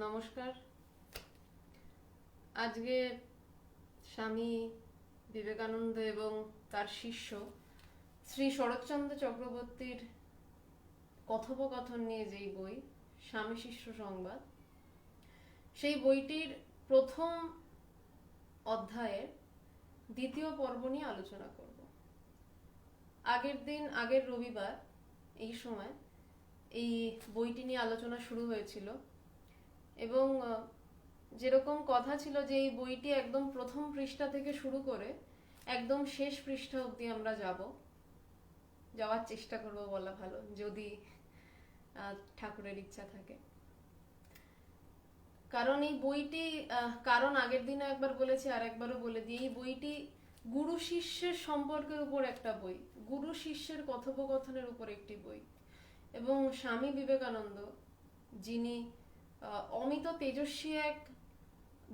নমস্কার। আজকে স্বামী বিবেকানন্দ এবং তার শিষ্য শ্রী শরৎচন্দ্র চক্রবর্তীর কথোপকথন নিয়ে যেই বই স্বামী শিষ্য সংবাদ, সেই বইটির প্রথম অধ্যায়ের দ্বিতীয় পর্ব নিয়ে আলোচনা করব। আগের রবিবার এই সময় এই বইটি নিয়ে আলোচনা শুরু হয়েছিল এবং যেরকম কথা ছিল যে এই বইটি একদম প্রথম পৃষ্ঠা থেকে শুরু করে একদম শেষ পৃষ্ঠা অবধি আমরা যাওয়ার চেষ্টা করব বলা ভালো, যদি ঠাকুরের ইচ্ছা থাকে। কারণ এই বইটি কারণ আগের দিনে একবার বলেছি আর একবারও বলে দিই, এই বইটি গুরু শিষ্যের সম্পর্কের উপর একটা বই, গুরু শিষ্যের কথোপকথনের উপর একটি বই। এবং স্বামী বিবেকানন্দ, যিনি অমিত তেজস্বী এক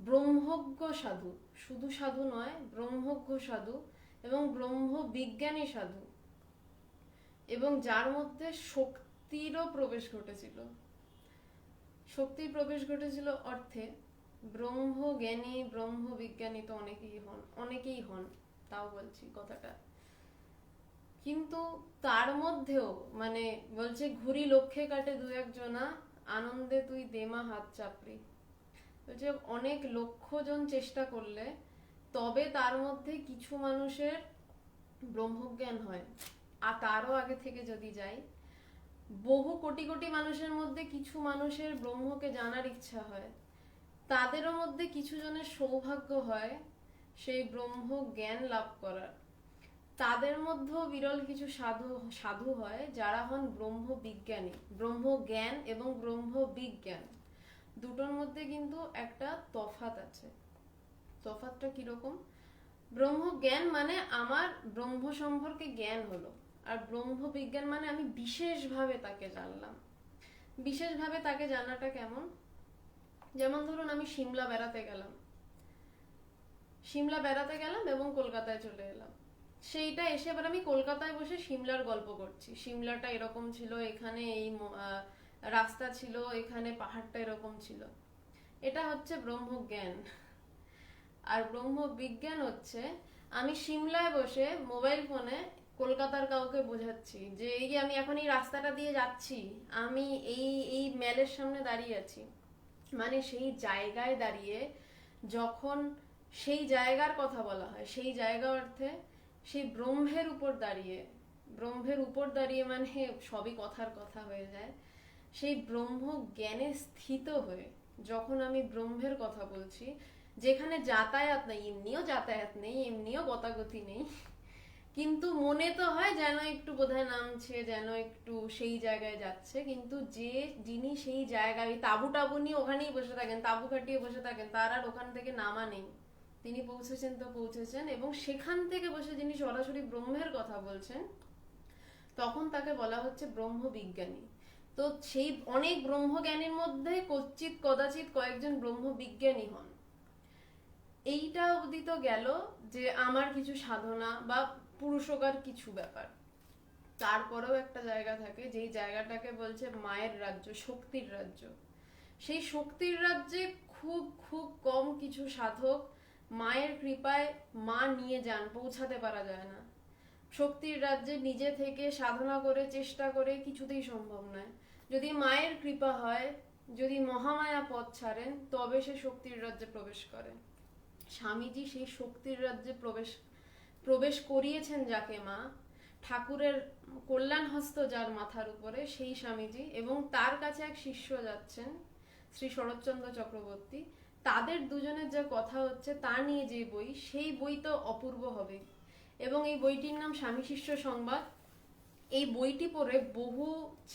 ব্রহ্মজ্ঞ সাধু, শুধু সাধু নয়, ব্রহ্মজ্ঞ সাধু এবং ব্রহ্ম বিজ্ঞানী সাধু, এবং যার মধ্যে শক্তিরও প্রবেশ ঘটেছিল। শক্তির প্রবেশ ঘটেছিল অর্থে ব্রহ্ম জ্ঞানী ব্রহ্ম বিজ্ঞানী তো অনেকেই হন, তাও বলছি কথাটা। কিন্তু তার মধ্যেও মানে বলছে ঘুরি লক্ষ্যে কাটে দু একজনা, আনন্দে তুই দেমা হাত চাপড়ি। বলছে অনেক লক্ষ জন চেষ্টা করলে তবে তার মধ্যে কিছু মানুষের ব্রহ্মজ্ঞান হয়। আর তারও আগে থেকে যদি যাই, বহু কোটি কোটি মানুষের মধ্যে কিছু মানুষের ব্রহ্মকে জানার ইচ্ছা হয়, তাদেরও মধ্যে কিছু জনের সৌভাগ্য হয় সেই ব্রহ্ম জ্ঞান লাভ করার। তাদের মধ্যেও বিরল কিছু সাধু হয় যারা হন ব্রহ্ম বিজ্ঞানী। ব্রহ্ম জ্ঞান এবং ব্রহ্ম বিজ্ঞান দুটোর মধ্যে কিন্তু একটা তফাৎ আছে। তফাৎটা কিরকম? ব্রহ্ম জ্ঞান মানে আমার ব্রহ্ম সম্পর্কে জ্ঞান হলো, আর ব্রহ্ম বিজ্ঞান মানে আমি বিশেষভাবে তাকে জানলাম। বিশেষভাবে তাকে জানাটা কেমন? যেমন ধরুন আমি সিমলা বেড়াতে গেলাম এবং কলকাতায় চলে এলাম। সেইটা এসে এবার আমি কলকাতায় বসে সিমলার গল্প করছি। সিমলাটা এরকম ছিল, এখানে এই রাস্তা ছিল, এখানে পাহাড়টা এরকম ছিল। এটা হচ্ছে ব্রহ্মজ্ঞান। আর ব্রহ্ম বিজ্ঞান হচ্ছে আমি সিমলায় বসে মোবাইল ফোনে কলকাতার কাউকে বোঝাচ্ছি যে এই যে আমি এখন এই রাস্তাটা দিয়ে যাচ্ছি, আমি এই এই ম্যালের সামনে দাঁড়িয়ে আছি। মানে সেই জায়গায় দাঁড়িয়ে যখন সেই জায়গার কথা বলা হয়, সেই জায়গা অর্থে সেই ব্রহ্মের উপর দাঁড়িয়ে মানে সবই কথার কথা হয়ে যায়। সেই ব্রহ্ম জ্ঞানে স্থিত হয়ে যখন আমি ব্রহ্মের কথা বলছি, যেখানে যাতায়াত নেই, এমনিও গতাগতি নেই, কিন্তু মনে তো হয় যেন একটু বোধহয় নামছে, যেন একটু সেই জায়গায় যাচ্ছে। কিন্তু যিনি সেই জায়গায় তাবু টাবু নিয়ে ওখানেই বসে থাকেন, তাবু খাটিয়ে বসে থাকেন, তার আর ওখান থেকে নামা নেই। তিনি পৌঁছেছেন এবং সেখান থেকে বসে যিনি সরাসরি ব্রহ্মের কথা বলছেন, তখন তাকে বলা হচ্ছে ব্রহ্ম বিজ্ঞানী। তো সেই অনেক ব্রহ্মজ্ঞানীর মধ্যে কদাচিৎ কয়েকজন ব্রহ্ম বিজ্ঞানী হন। এইটা অবধি তো গেল যে আমার কিছু সাধনা বা পুরুষকার কিছু ব্যাপার। তারপরেও একটা জায়গা থাকে, যেই জায়গাটাকে বলছে মায়ের রাজ্য, শক্তির রাজ্য। সেই শক্তির রাজ্যে খুব খুব কম কিছু সাধক মায়ের কৃপায় মা নিয়ে যান, পৌঁছাতে পারা যায় না। শক্তির রাজ্যে নিজে থেকে সাধনা করে চেষ্টা করে কিছুতেই সম্ভব নয়। যদি মায়ের কৃপা হয়, যদি মহামায়া পথ ছাড়েন, তবে সে শক্তির রাজ্যে প্রবেশ করে। স্বামীজি সেই শক্তির রাজ্যে প্রবেশ করিয়েছেন যাকে মা, ঠাকুরের কল্যাণ হস্ত যার মাথার উপরে, সেই স্বামীজি, এবং তার কাছে এক শিষ্য যাচ্ছেন শ্রী শরৎচন্দ্র চক্রবর্তী। তাদের দুজনের যা কথা হচ্ছে তা নিয়ে যে বই, সেই বই তো অপূর্ব হবে। এবং এই বইটির নাম স্বামী শিষ্য সংবাদ। এই বইটি পড়ে বহু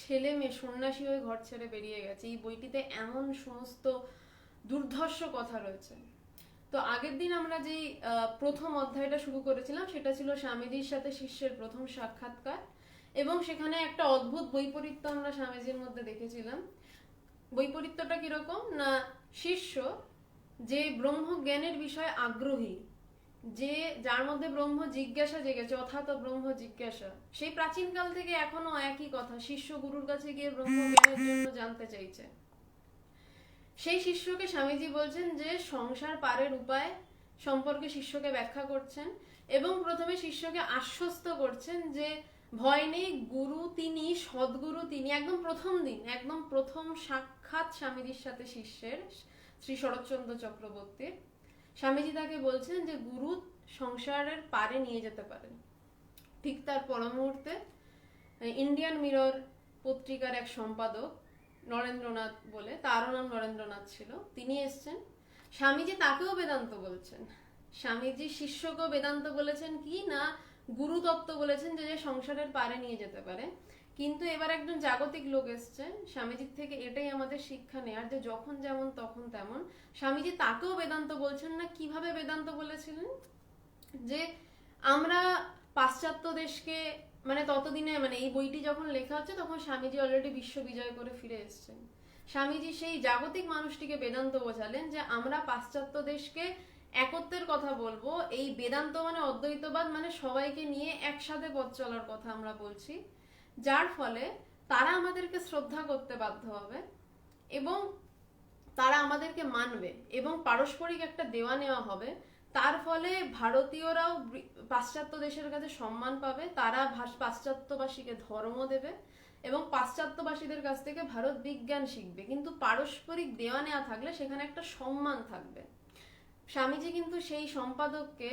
ছেলে মেয়ে সন্ন্যাসী হয়ে ঘর ছেড়ে বেরিয়ে গেছে। এই বইটিতে এমন সমস্ত দুর্ধর্ষ কথা রয়েছে। তো আগের দিন আমরা যেই প্রথম অধ্যায়টা শুরু করেছিলাম সেটা ছিল স্বামীজির সাথে শিষ্যের প্রথম সাক্ষাৎকার, এবং সেখানে একটা অদ্ভুত বৈপরীত্য আমরা স্বামীজির মধ্যে দেখেছিলাম। বৈপরীত্যটা কিরকম না, শিষ্য যে ব্রহ্ম জ্ঞানের বিষয়ে আগ্রহী, যার মধ্যে ব্রহ্ম জিজ্ঞাসা জেগেছে, অথাৎ ব্রহ্ম জিজ্ঞাসা, সেই প্রাচীনকাল থেকে এখনো একই কথা, শিষ্য গুরুর কাছে গিয়ে ব্রহ্ম জ্ঞানের জন্য জানতে চাইছে। সেই শিষ্যকে স্বামীজি বলছেন যে সংসার পারের উপায় সম্পর্কে শিষ্যকে ব্যাখ্যা করছেন এবং প্রথমে শিষ্যকে আশ্বস্ত করছেন যে ভয় নেই, গুরু তিনি, সদ্গুরু তিনি। একদম প্রথম দিন, একদম প্রথম সাক্ষাৎ স্বামীজির সাথে শিষ্যের, শ্রী শরৎচন্দ্র চক্রবর্তীর, স্বামীজি তাকে বলছেন যে গুরু সংসারের পারে নিয়ে যেতে পারেন। ঠিক তার পর মুহূর্তে ইন্ডিয়ান মিরর পত্রিকার এক সম্পাদক নরেন্দ্রনাথ বলে, তারও নাম নরেন্দ্রনাথ ছিল, তিনি এসছেন। স্বামীজি তাকেও বেদান্ত বলছেন, স্বামীজি শিষ্যকেও বেদান্ত বলেছেন কি না গুরু তত্ত্ব বলেছেন, যে যে সংসারের পারে নিয়ে যেতে পারে। কিন্তু এবার একজন জাগতিক লোক এসছে, স্বামীজির থেকে এটাই আমাদের শিক্ষা নেয়ার, যে যখন যেমন তখন তেমন। স্বামীজি তাকেও বেদান্ত বলছেন না। কিভাবে বেদান্ত বলেছিলেন? যে আমরা পাশ্চাত্য দেশকে, মানে ততদিনে, মানে এই বইটি যখন লেখা হচ্ছে তখন স্বামীজি অলরেডি বিশ্ব বিজয় করে ফিরে এসেছেন। স্বামীজি সেই জাগতিক মানুষটিকে বেদান্ত বোঝালেন যে আমরা পাশ্চাত্য দেশকে একত্বের কথা বলবো, এই বেদান্ত মানে অদ্বৈতবাদ, মানে সবাইকে নিয়ে একসাথে পথ চলার কথা আমরা বলছি, যার ফলে তারা আমাদেরকে শ্রদ্ধা করতে বাধ্য হবে এবং তারা আমাদেরকে মানবে এবং পারস্পরিক একটা দেওয়া নেওয়া হবে। তার ফলে ভারতীয়রাও পাশ্চাত্য দেশের কাছে সম্মান পাবে, তারা পাশ্চাত্যবাসীকে ধর্ম দেবে এবং পাশ্চাত্যবাসীদের কাছ থেকে ভারত বিজ্ঞান শিখবে। কিন্তু পারস্পরিক দেওয়া নেওয়া থাকলে সেখানে একটা সম্মান থাকবে। স্বামীজি কিন্তু সেই সম্পাদককে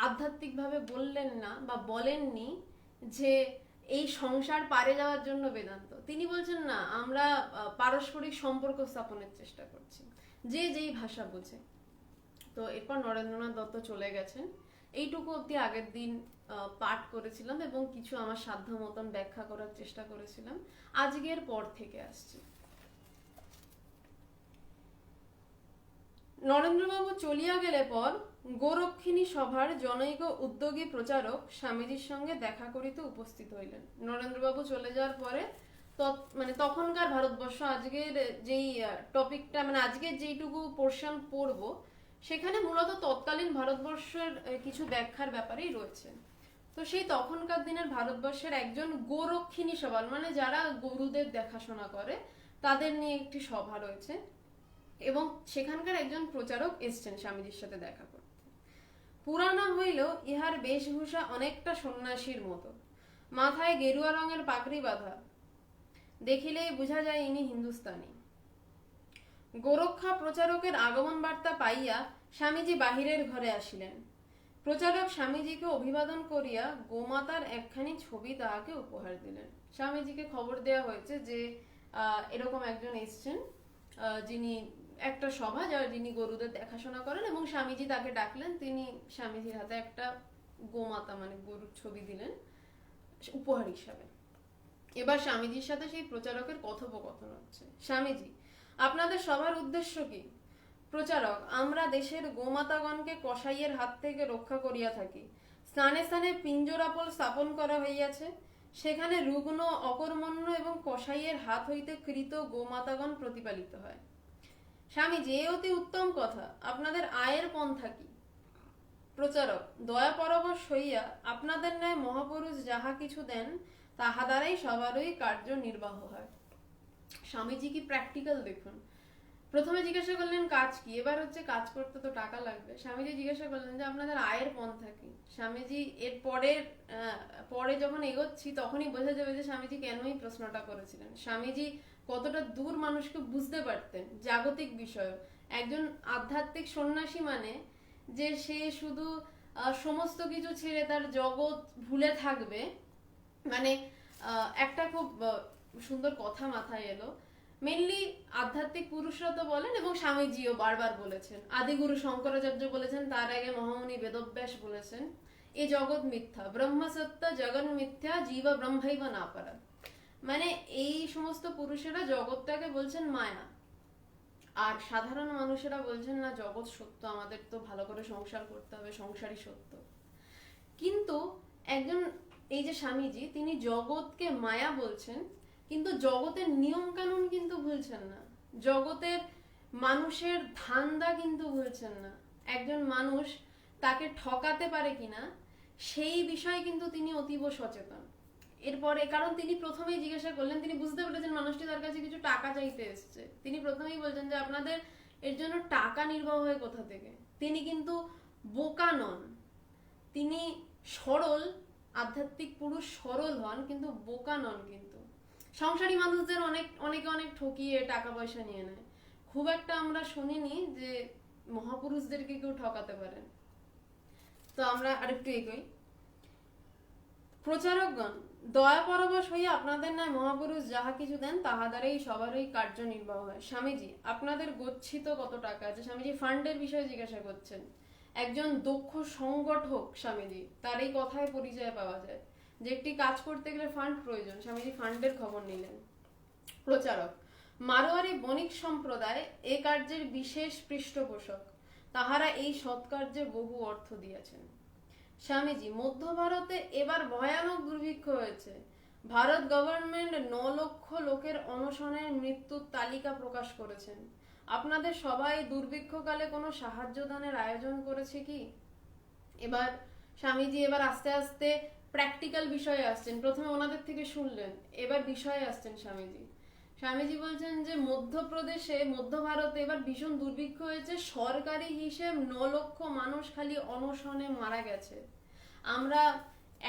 আধ্যাত্মিকভাবে বললেন না বা বলেননি যে এই সংসার পারে যাওয়ার জন্য বেদান্ত। তিনি বলছেন না, আমরা পারস্পরিক সম্পর্ক স্থাপনের চেষ্টা করছি, যে যেই ভাষা বোঝে। তো এরপর নরেন্দ্রনাথ দত্ত চলে গেছেন। এইটুকু অব্দি আগের দিন পাঠ করেছিলাম এবং কিছু আমার সাধ্য মতন ব্যাখ্যা করার চেষ্টা করেছিলাম। আজকের পর থেকে আসছে। নরেন্দ্রবাবু চলিয়া গেলে পর গোরক্ষিণী সভার জনৈক উদ্যোগী প্রচারক স্বামীজির সঙ্গে দেখা করিতে উপস্থিত হইলেন। নরেন্দ্রবাবু চলে যাওয়ার পরে মানে তখনকার ভারতবর্ষ, আজকের যেই টপিকটা, মানে আজকের যেইটুকু পোর্শন পড়বো, সেখানে মূলত তৎকালীন ভারতবর্ষের কিছু ব্যাখ্যার ব্যাপারেই রয়েছে। তো সেই তখনকার দিনের ভারতবর্ষের একজন গোরক্ষিণী সভা, মানে যারা গরুদের দেখাশোনা করে, তাদের নিয়ে একটি সভা রয়েছে এবং সেখানকার একজন প্রচারক এসছেন স্বামীজির সাথে দেখা করতে। পুরানা হইলেও ইহার বেশভূষা অনেকটা সন্ন্যাসীর মতো, মাথায় গেরুয়া রঙের পাগড়ি বাঁধা, দেখিলেই বোঝা যায় ইনি হিন্দুস্তানি। গোরক্ষা প্রচারকের আগমন বার্তা পাইয়া স্বামীজি বাহিরের ঘরে আসিলেন। প্রচারক স্বামীজিকে অভিবাদন করিয়া গোমাতার একখানি ছবি তাহাকে উপহার দিলেন। স্বামীজিকে খবর দেওয়া হয়েছে যে এরকম একজন এসছেন, যিনি একটা সভা, যিনি গরুদের দেখাশোনা করেন, এবং স্বামীজি তাকে ডাকলেন। তিনি স্বামীজির হাতে একটা গোমাতা মানে গরুর ছবি দিলেন উপহার হিসাবে। এবার স্বামীজির সাথে সেই প্রচারকের কথোপকথন হচ্ছে। স্বামীজি, আপনাদের সবার উদ্দেশ্য কি? প্রচারক, আমরা দেশের গোমাতাগণকে কসাইয়ের হাত থেকে রক্ষা করিয়া থাকি। স্থানে স্থানে পিঞ্জরাপল স্থাপন করা হইয়াছে, সেখানে রুগ্ন, অকর্মণ্য এবং কসাইয়ের হাত হইতে কৃত গোমাতাগণ প্রতিপালিত হয়। স্বামীজি, এ অতি উত্তম কথা, আপনাদের আয়ের পন্থা কি? প্রচারক, দয়া পরবশ হইয়া আপনাদের ন্যায় মহাপুরুষ যাহা কিছু দেন তাহা দ্বারাই সবারই কার্য নির্বাহ হয়। স্বামীজি কি প্র্যাকটিক্যাল দেখুন। প্রথমে জিজ্ঞাসা করলেন কাজ কি, এবার হচ্ছে কাজ করতে তো টাকা লাগবে। স্বামীজি জিজ্ঞাসা করলেন যে আপনাদের আয়ের পন্থা কি। স্বামীজি এর পরে যখন এগোচ্ছি তখনই বোঝা যাবে যে স্বামীজি কেনই প্রশ্নটা করেছিলেন। স্বামীজি কতটা দূর মানুষকে বুঝতে পারতেন জাগতিক বিষয়। একজন আধ্যাত্মিক সন্ন্যাসী মানে যে সে শুধু সমস্ত কিছু ছেড়ে তার জগৎ ভুলে থাকবে, মানে একটা খুব সুন্দর কথা মাথায় এলো। মেনলি আধ্যাত্মিক পুরুষরা তো বলেন, এবং স্বামীজিও বারবার বলেছেন, আদিগুরু শঙ্করাচার্য বলেছেন, তার আগে মহামুনি বেদব্যাস বলেছেন, এ জগৎ মিথ্যা, ব্রহ্ম সত্য, জগৎ মিথ্যা, জীব ব্রহ্মৈব না পারা। মানে এই সমস্ত পুরুষেরা জগৎটাকে বলছেন মায়া, আর সাধারণ মানুষেরা বলছেন না জগৎ সত্য, আমাদের তো ভালো করে সংসার করতে হবে, সংসারই সত্য। কিন্তু একজন এই যে স্বামীজি, তিনি জগৎকে মায়া বলছেন, কিন্তু জগতের নিয়ম কানুন কিন্তু ভুলছেন না, জগতের মানুষের ধান্দা কিন্তু ভুলছেন না। একজন মানুষ তাকে ঠকাতে পারে কিনা সেই বিষয়ে কিন্তু তিনি অতীব সচেতন। এরপরে কারণ তিনি প্রথমেই জিজ্ঞাসা করলেন, তিনি বুঝতে পেরেছেন মানুষটি তার কাছে কিছু টাকা চাইতে এসছে। তিনি প্রথমেই বলছেন যে আপনাদের এর জন্য টাকা নির্বাহ হয় কোথা থেকে। তিনি কিন্তু বোকা নন, তিনি সরল আধ্যাত্মিক পুরুষ, সরল হন কিন্তু বোকা নন। কিন্তু সংসারী মানুষদের অনেকে অনেক ঠকিয়ে টাকা পয়সা নিয়ে নেয়, খুব একটা আমরা শুনিনি যে মহাপুরুষদেরকে কেউ ঠকাতে পারেন। তো আমরা আরেকটু এগোই। প্রচারকগণ, দয়া পরবশ হইয়া আপনাদের ন্যায় মহাপুরুষ যাহা কিছু দেন তাহা দ্বারাই সবারই কার্য নির্বাহ হয়। স্বামীজি, আপনাদের গচ্ছিত কত টাকা আছে? স্বামীজি ফান্ডের বিষয়ে জিজ্ঞাসা করছেন। একজন দক্ষ সংগঠক স্বামীজি, তার এই কথায় পরিচয় পাওয়া যায় যে একটি কাজ করতে গেলে ফান্ড প্রয়োজন। স্বামীজি ফান্ডের খবর নিলেন। প্রচারক, মারোয়ারি বণিক সম্প্রদায় এ কার্যের বিশেষ পৃষ্ঠপোষক, তাহারা এই সৎকার্যে বহু অর্থ দিয়েছেন। স্বামীজি, মধ্য ভারতে এবার ভয়ানক দুর্ভিক্ষ হয়েছে। ভারত গভর্নমেন্ট 9 লক্ষ লোকের অনশনের মৃত্যুর তালিকা প্রকাশ করেছেন। আপনাদের সবাই দুর্ভিক্ষকালে কোনো সাহায্য দানের আয়োজন করেছে কি? এবার স্বামীজি আস্তে আস্তে প্র্যাকটিক্যাল বিষয়ে আসছেন। প্রথমে ওনাদের থেকে শুনলেন, এবার বিষয়ে আসছেন স্বামীজি। স্বামীজি বলছেন যে মধ্যপ্রদেশে, মধ্য ভারতে এবার ভীষণ দুর্ভিক্ষ হয়েছে। সরকারি হিসেব 9 লক্ষ মানুষ খালি অনশনে মারা গেছে। আমরা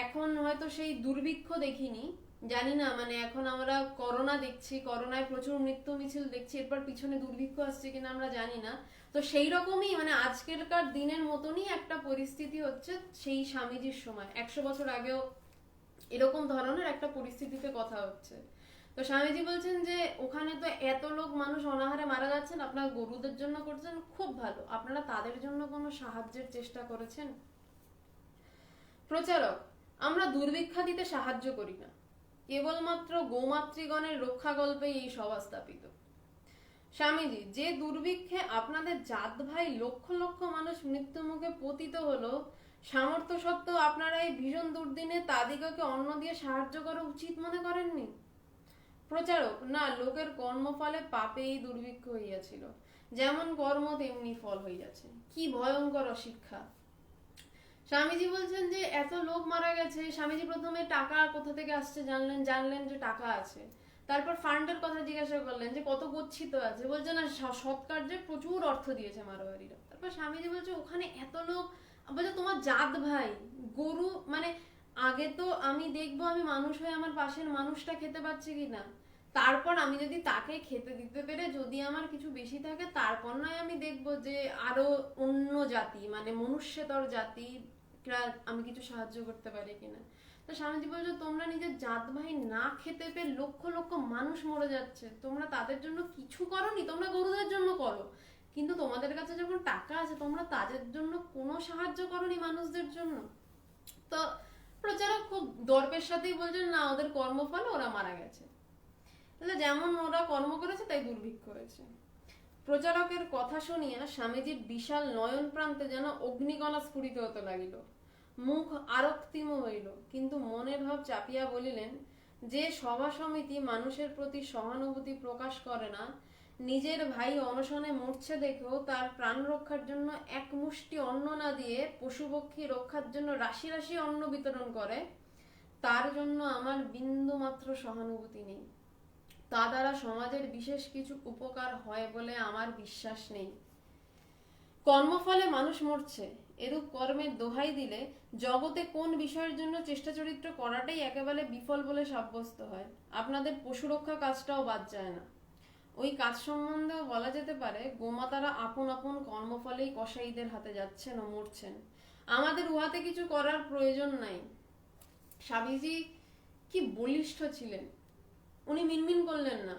এখন হয়তো সেই দুর্ভিক্ষ দেখিনি, জানি না, মানে এখন আমরা করোনা দেখছি, করোনায় প্রচুর মৃত্যু মিছিল দেখছি, এরপর পিছনে দুর্ভিক্ষ আসছে কিনা আমরা জানি না। তো সেই রকমই মানে আজকেরকার দিনের মতনই একটা পরিস্থিতি হচ্ছে সেই স্বামীজির সময়। 100 বছর আগেও এরকম ধরনের একটা পরিস্থিতিতে কথা হচ্ছে। তো স্বামীজি বলছেন যে ওখানে তো এত লোক মানুষ অনাহারে মারা যাচ্ছেন, আপনারা গরুদের জন্য করছেন, খুব ভালো, আপনারা তাদের জন্য কোনো সাহায্যের চেষ্টা করেছেন? প্রচারক, আমরা দুর্ভিক্ষাদিতে সাহায্য করি না, কেবলমাত্র গোমাতৃগণের রক্ষা গল্পেই এই সভা স্থাপিত। স্বামীজি, যে দুর্ভিক্ষে আপনাদের জাত ভাই লক্ষ লক্ষ মানুষ মৃত্যু মুখে পতিত হলো, সামর্থ্য সত্ত্বেও আপনারা এই ভীষণ দুর্দিনে তাদিগকে অন্ন দিয়ে সাহায্য করা উচিত মনে করেননি? প্রচারক, না, লোকের কর্মফলে পাপে এই দুর্ভিক্ষ হইয়াছিল, যেমন কর্ম তেমনি ফল হইয়াছে। কি ভয়ঙ্কর অশিক্ষা! স্বামীজি বলছেন যে এত লোক মারা গেছে। স্বামীজি প্রথমে টাকা কোথা থেকে আসছে জানলেন যে টাকা আছে। তারপর ফান্ডের কথা জিজ্ঞাসা করলেন যে কত গচ্ছিত আছে, বলছে না সৎকার্যে প্রচুর অর্থ দিয়েছে মারোয়ারিরা। তারপর স্বামীজি বলছে ওখানে এত লোক, বলছে তোমার জাত ভাই গরু, মানে আগে তো আমি দেখবো আমি মানুষ হয়ে আমার পাশের মানুষটা খেতে পাচ্ছে কিনা, তারপর আমি যদি তাকে খেতে দিতে পেরে যদি আমার কিছু বেশি থাকে, তারপর নয় আমি দেখবো যে আরো অন্য জাতি মানে মনুষ্যতর জাতি আমি কিছু সাহায্য করতে পারি কিনা। তো স্বামীজি বলছে তোমরা নিজের জাত ভাই না খেতে পেয়ে লক্ষ লক্ষ মানুষ মরে যাচ্ছে, তোমরা তাদের জন্য কিছু করনি, তোমরা গরুদের জন্য করো, কিন্তু তোমাদের কাছে যখন টাকা আছে তোমরা তাদের জন্য কোনো সাহায্য করনি মানুষদের জন্য। তো প্রচারক খুব দর্পের সাথেই বলছেন না, ওদের কর্মফলে ওরা মারা গেছে, তাহলে যেমন ওরা কর্ম করেছে তাই দুর্ভিক্ষ হয়েছে। প্রচারকের কথা শুনিয়া স্বামীজির বিশাল নয়ন প্রান্তে যেন অগ্নিকণা স্ফুরিত হতে লাগিল, মুখ আরক্তিম হইল, কিন্তু মনের ভাব চাপিয়া বলিলেন, যে সভা সমিতি মানুষের প্রতি সহানুভূতি প্রকাশ করে না, নিজের ভাই অনশনে মরছে দেখেও তার প্রাণ রক্ষার জন্য এক মুষ্টি অন্ন না দিয়ে পশুপক্ষী রক্ষার জন্য রাশি রাশি অন্ন বিতরণ করে, তার জন্য আমার বিন্দু মাত্র সহানুভূতি নেই। তা দ্বারা সমাজের বিশেষ কিছু উপকার হয় বলে আমার বিশ্বাস নেই। কর্মফলে মানুষ মরছে, এরূপ কর্মের দোহাই দিলে জগতে কোন বিষয়ের জন্য চেষ্টা চরিত্র করাটাই একেবারে বিফল বলে সাব্যস্ত হয়। আপনাদের পশু রক্ষা কাজটাও বাদ যায় না। ওই কাজ সম্বন্ধেও বলা যেতে পারে গোমাতারা আপন আপন কর্মফলেই কসাইদের হাতে যাচ্ছেন ও মরছেন, আমাদের উহাতে কিছু করার প্রয়োজন নাই। স্বামীজি কি বলিষ্ঠ ছিলেন! উনি মিনমিন করলেন না,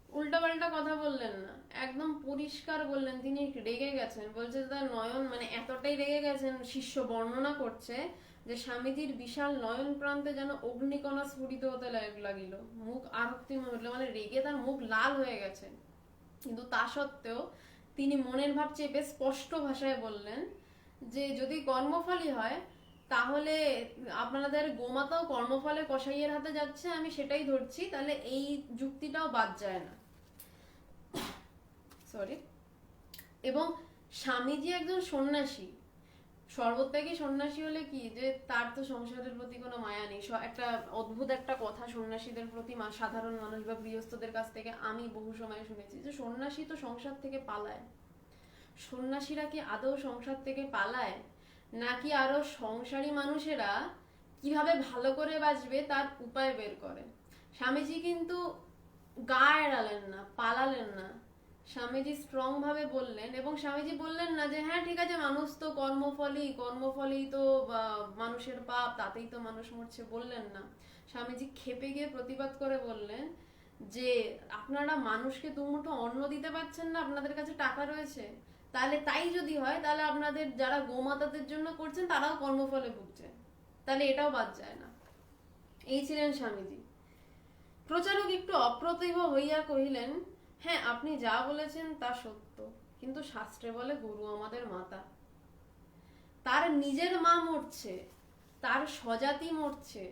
উল্টাপাল্টা কথা বললেন না, একদম পরিষ্কার বললেন। তিনি রেগে গেছেন, বলছে তার নয়ন মানে এতটাই রেগে গেছেন, শিষ্য বর্ণনা করছে যে স্বামীজির বিশাল নয়ন প্রান্তে যেন অগ্নিকণা স্ফুরিত হতে লাগিল, মুখ আরক্তিম হইল, মানে রেগে তার মুখ লাল হয়ে গেছে। কিন্তু তা সত্ত্বেও তিনি মনের ভাব চেপে স্পষ্ট ভাষায় বললেন যে যদি কর্মফলই হয় তাহলে আপনাদের গোমাতাও কর্মফলে কসাইয়ের হাতে যাচ্ছে, আমি সেটাই ধরছি, তাহলে এই যুক্তিটাও বাদ যায় না। সরি। এবং স্বামীজি একজন সন্ন্যাসী, সর্বত্যাগী সন্ন্যাসী হলে কি, যে তার তো সংসারের প্রতি কোনো মায়া নেই। একটা অদ্ভুত একটা কথা সন্ন্যাসীদের প্রতি সাধারণ মানুষ বা গৃহস্থদের কাছ থেকে আমি বহু সময় শুনেছি, যে সন্ন্যাসী তো সংসার থেকে পালায়। সন্ন্যাসীরা কি আদৌ সংসার থেকে পালায়, নাকি আরো সংসারী মানুষেরা কিভাবে ভালো করে বাঁচবে তার উপায় বের করে? স্বামীজি কিন্তু গা এড়ালেন না, পালালেন না। স্বামীজি স্ট্রং ভাবে বললেন, এবং স্বামীজি বললেন না যে হ্যাঁ ঠিক আছে, মানুষ তো কর্মফলই তো মানুষের পাপ, তাতেই তো মানুষ মরছে, বললেন না। স্বামীজি খেপে গিয়ে প্রতিবাদ করে বললেন যে আপনারা মানুষকে দুমুঠো অন্ন দিতে পারছেন না, আপনাদের কাছে টাকা রয়েছে, তাহলে তাই যদি হয় তাহলে আপনাদের যারা গোমাতাদের জন্য করছেন তারাও কর্মফলে ভুগছে, তাহলে এটাও বাদ যায় না। এই ছিলেন স্বামীজি। প্রচারক একটু অপ্রতিভ হইয়া কহিলেন, হ্যাঁ আপনি যা বলেছেন তা সত্য, কিন্তু শাস্ত্রে বলে গরু আমাদের মাতা। তার নিজের মা মরছে, তার স্বজাতি মরছে,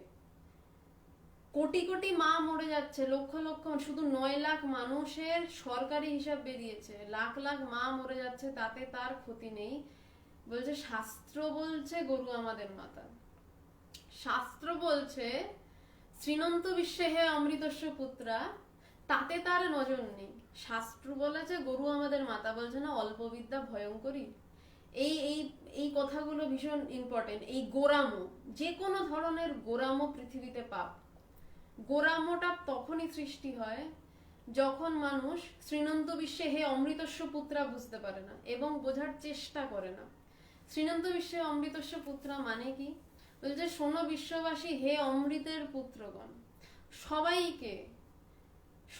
কোটি কোটি মা মরে যাচ্ছে, লক্ষ লক্ষ, শুধু 9 লাখ মানুষের সরকারি হিসাব বেরিয়েছে, লাখ লাখ মা মরে যাচ্ছে, তাতে তার ক্ষতি নেই। বলছে শাস্ত্র বলছে গরু আমাদের মাতা, শাস্ত্র বলছে শ্রীনন্ত বিশ্বে হে অমৃতস্য পুত্রা, তাতে তার নজর নেই। শাস্ত্র বলেছে গরু আমাদের মাতা, বলছে না অল্প বিদ্যা ভয়ঙ্করী। এই এই এই কথাগুলো ভীষণ ইম্পর্টেন্ট। এই গোরামো, যে কোনো ধরনের গোরামো পৃথিবীতে পাপ। গোরামোটা তখনই সৃষ্টি হয় যখন মানুষ শ্রীনন্ত বিশ্বে হে অমৃতস্য পুত্রা বুঝতে পারে না এবং বোঝার চেষ্টা করে না। শ্রীনন্ত বিশ্বে অমৃতস্য পুত্রা মানে কি? বলছে শোনো বিশ্ববাসী, হে অমৃতের পুত্রগণ। সবাইকে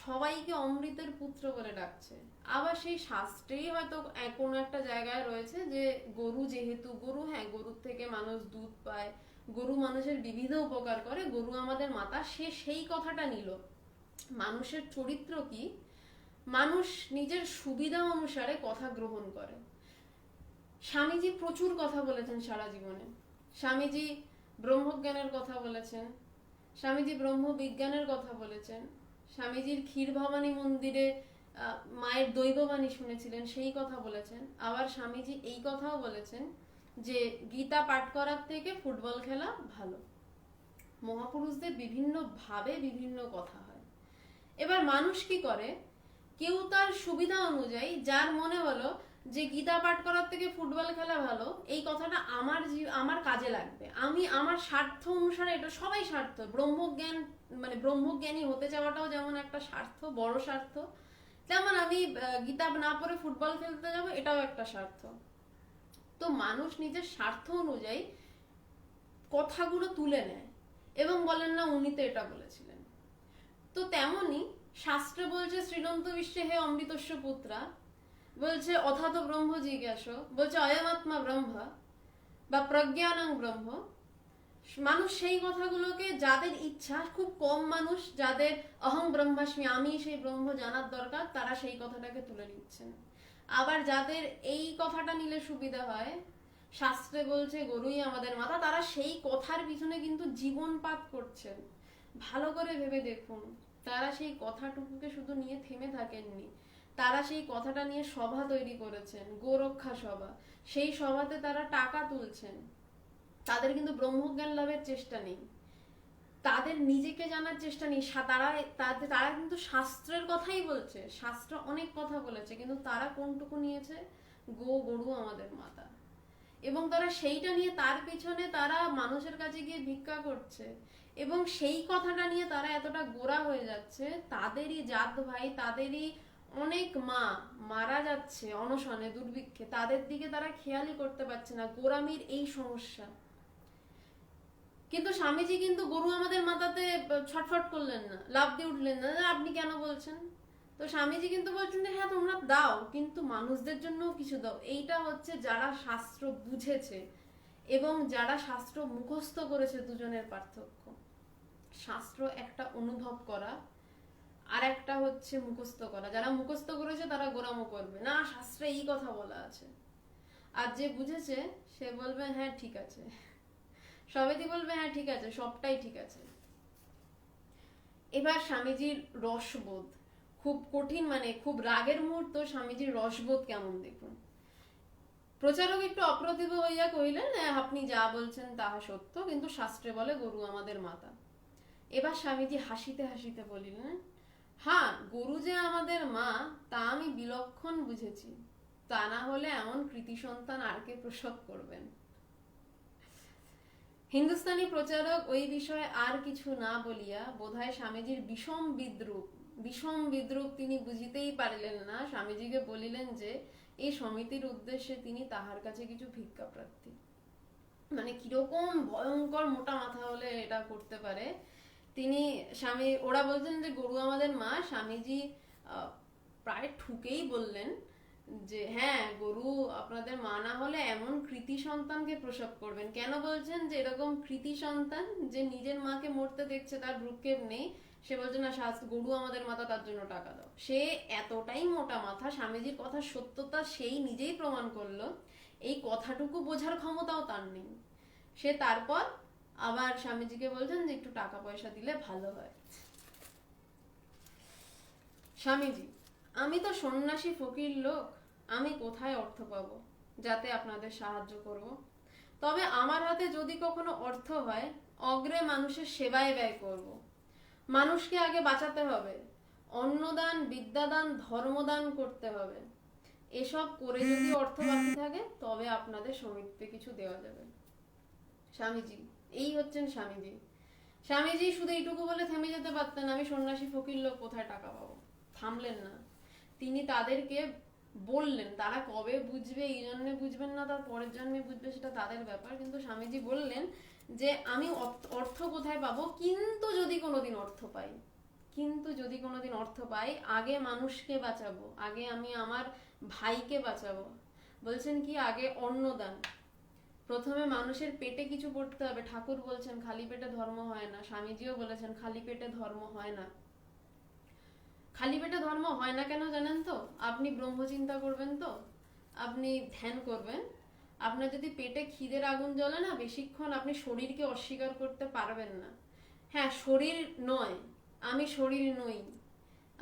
সবাইকে অমৃতের পুত্র বলে ডাকছে। আবার সেই শাস্ত্রেই হয়তো কোনো একটা জায়গায় রয়েছে যে গরু, যেহেতু গরু, হ্যাঁ গরুর থেকে মানুষ দুধ পায়, গরু মানুষের বিবিধ উপকার করে, গরু আমাদের মাতা, সে সেই কথাটা নিল। মানুষের চরিত্র কি, মানুষ নিজের সুবিধা অনুসারে কথা গ্রহণ করে। স্বামীজি প্রচুর কথা বলেছেন সারা জীবনে। স্বামীজি ব্রহ্মজ্ঞানের কথা বলেছেন, স্বামীজি ব্রহ্মবিজ্ঞানের কথা বলেছেন, স্বামীজির ক্ষীর ভবানী মন্দিরে মায়ের দৈববাণী শুনেছিলেন, সেই কথা বলেছেন। আবার স্বামীজি এই কথাও বলেছেন যে গীতা পাঠ করার থেকে ফুটবল খেলা ভালো। মহাপুরুষদের বিভিন্ন ভাবে বিভিন্ন কথা হয়। এবার মানুষ কি করে, কেউ তার সুবিধা অনুযায়ী, যার মনে হলো যে গীতা পাঠ করার থেকে ফুটবল খেলা ভালো, এই কথাটা আমার কাজে লাগবে, আমি আমার স্বার্থ অনুসারে, এটা সবাই স্বার্থ, ব্রহ্মজ্ঞান মানে ব্রহ্মজ্ঞানী হতে যাওয়াটাও যেমন একটা স্বার্থ, বড় স্বার্থ, যেমন আমি গীতা না পড়ে ফুটবল খেলতে যাব, এটাও একটা স্বার্থ। তো মানুষ নিজের স্বার্থ অনুযায়ী কথাগুলো তুলে নেয় এবং বলেন না উনি তো এটা বলেছিলেন। তো তেমনি শাস্ত্রে বলছে শ্রীনন্ত বিশ্বে হে অমৃতস্য পুত্রা, বলছে অথাত ব্রহ্ম জিজ্ঞাস, বলছে অয়মাত্মা ব্রহ্মা বা প্রজ্ঞানং ব্রহ্ম। মানুষ সেই কথাগুলোকে, যাদের ইচ্ছা, খুব কম মানুষ যাদের অহং ব্রহ্মাস্মি, আমি সেই ব্রহ্ম জানার দরকার, তারা সেই কথাটাকে তুলে নিচ্ছেন। আবার যাদের এই কথাটা নিলে সুবিধা হয়, শাস্ত্রে বলছে গরুই আমাদের মাতা, তারা সেই কথার পিছনে কিন্তু জীবনপাত করছেন। ভালো করে ভেবে দেখুন, তারা সেই কথাটুকুকে শুধু নিয়ে থেমে থাকেননি, তারা সেই কথাটা নিয়ে সভা তৈরি করেছেন, গোরক্ষা সভা। সেই সভাতে তারা টাকা তুলছেন। তাদের কিন্তু ব্রহ্মজ্ঞান লাভের চেষ্টা নেই, তাদের নিজেকে জানার চেষ্টা নেই। তারা কিন্তু শাস্ত্রের কথাই বলছে, শাস্ত্র অনেক কথা বলেছে, কিন্তু তারা কোনটুকু নিয়েছে, গরু আমাদের মাতা। এবং তারা সেইটা নিয়ে তার পিছনে তারা মানুষের কাছে গিয়ে ভিক্ষা করছে, এবং সেই কথাটা নিয়ে তারা এতটা গোড়া হয়ে যাচ্ছে, তাদেরই জাত ভাই, তাদেরই অনেক মা মারা যাচ্ছে অনশনে, দুর্ভিক্ষে, তাদের দিকে তারা খেয়ালই করতে পারছে না। গোরামির এই সমস্যা। কিন্তু স্বামীজি কিন্তু গরু আমাদের মাথাতে ছটফট করলেন না, লাফ দিয়ে উঠলেন না, আপনি কেন বলছেন। তো স্বামীজি কিন্তু বলছেন যে হ্যাঁ তোমরা দাও, কিন্তু মানুষদের জন্য কিছু দাও। এইটা হচ্ছে যারা শাস্ত্র বুঝেছে এবং যারা শাস্ত্র মুখস্থ করেছে, দুজনের পার্থক্য। শাস্ত্র একটা অনুভব করা, আর একটা হচ্ছে মুখস্থ করা। যারা মুখস্থ করেছে তারা গোরামো করবে না, শাস্ত্রে এই কথা বলা আছে। আর যে বুঝেছে সে বলবে হ্যাঁ ঠিক আছে, সবেদি বলবে হ্যাঁ ঠিক আছে, সবটাই ঠিক আছে। এবার স্বামীজির রসবোধ খুব কঠিন, মানে খুব রাগের মুহূর্ত, স্বামীজির রসবোধ কেমন দেখুন। প্রচারক একটু অপ্রতিভ হইয়া কহিলেন, আপনি যা বলছেন তাহা সত্য, কিন্তু শাস্ত্রে বলে গরু আমাদের মাতা। এবার স্বামীজি হাসিতে হাসিতে বলিলেন, হ্যাঁ, গরু যে আমাদের মা তা আমি বিলক্ষণ বুঝেছি, তা না হলে এমন কৃতি সন্তান আর কে প্রসব করবেন। হিন্দুস্তানি প্রচারক ওই বিষয়ে আর কিছু না বলিয়া বোধহয় স্বামীজির বিষম বিদ্রুপ তিনি বুঝিতেই পারিলেন না, স্বামীজিকে বলিলেন যে এই সমিতির উদ্দেশ্যে তিনি তাহার কাছে কিছু ভিক্ষা প্রার্থী। মানে কিরকম ভয়ঙ্কর মোটা মাথা হলে এটা করতে পারে। তিনি ওরা বলছেন যে গরু আমাদের মা, স্বামীজি প্রায় ঠুকেই বললেন যে হ্যাঁ, গরু আপনাদের মা না হলে এমন কৃতি সন্তানকে প্রসব করবেন। কেন বলছেন যে এরকম কৃতি সন্তান, যে নিজের মাকে মরতে দেখছে, তার ভ্রুক্ষেপ নেই, সে বলছে না গরু আমাদের মাতা, তার জন্য টাকা দাও। সে এতটাই মোটা মাথা, স্বামীজির কথা সত্যতা সেই নিজেই প্রমাণ করলো, এই কথাটুকু বোঝার ক্ষমতাও তার নেই। সে তারপর আবার স্বামীজিকে বলছেন যে একটু টাকা পয়সা দিলে ভালো হয়। স্বামীজি, আমি তো সন্ন্যাসী ফকির লোক, আমি কোথায় অর্থ পাবো যাতে আপনাদের সাহায্য করব? তবে আমার হাতে যদি কখনো অর্থ হয়, অগ্রে মানুষের সেবায় ব্যয় করব। মানুষকে আগে বাঁচাতে হবে, অন্নদান, বিদ্যাদান, ধর্মদান করতে হবে। এসব করে যদি অর্থ বাকি থাকে তবে আপনাদের সমিতিতে কিছু দেওয়া যাবে। স্বামীজি, এই হচ্ছেন স্বামীজি। স্বামীজি শুধু এইটুকু বলে থেমে যেতে পারতেন, আমি সন্ন্যাসী ফকির লোক, কোথায় টাকা পাবো। থামলেন না, তিনি তাদেরকে বললেন, তারা কবে বুঝবে, এই জন্মে বুঝবেন না, তার পরের জন্মে বুঝবে, সেটা তাদের ব্যাপার, কিন্তু স্বামীজি বললেন যে আমি অর্থ কোথায় পাবো, কিন্তু যদি কোনোদিন অর্থ পাই, আগে মানুষকে বাঁচাবো, আগে আমি আমার ভাইকে বাঁচাবো। বলছেন কি, আগে অন্নদান, প্রথমে মানুষের পেটে কিছু পড়তে হবে। ঠাকুর বলছেন খালি পেটে ধর্ম হয় না, স্বামীজিও বলেছেন খালি পেটে ধর্ম হয় না। খালি পেটে ধর্ম হয় না কেন জানেন তো? আপনি ব্রহ্মচিন্তা করবেন, তো আপনি ধ্যান করবেন, আপনার যদি পেটে খিদের আগুন জ্বলে না, বেশিক্ষণ আপনি শরীরকে অস্বীকার করতে পারবেন না। হ্যাঁ, শরীর নয়, আমি শরীর নই,